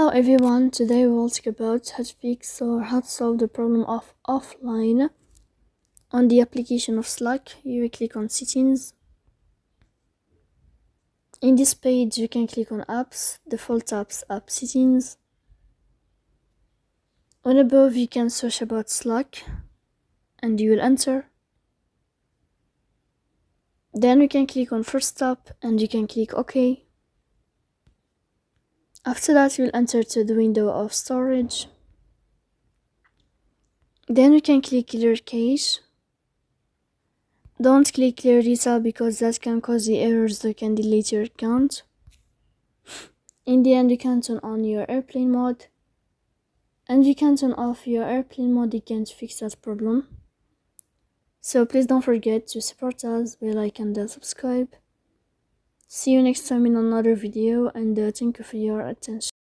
Hello everyone, today we will talk about how to fix or how to solve the problem of offline. On the application of Slack, you will click on settings. In this page you can click on apps, default apps, app settings. On above you can search about Slack and you will enter. Then you can click on first step and you can click OK. After that, you'll enter to the window of storage. Then you can click clear cache. Don't click clear data because that can cause the errors that can delete your account. In the end, you can turn on your airplane mode. And you can turn off your airplane mode again to fix that problem. So please don't forget to support us by like and subscribe. See you next time in another video, and thank you for your attention.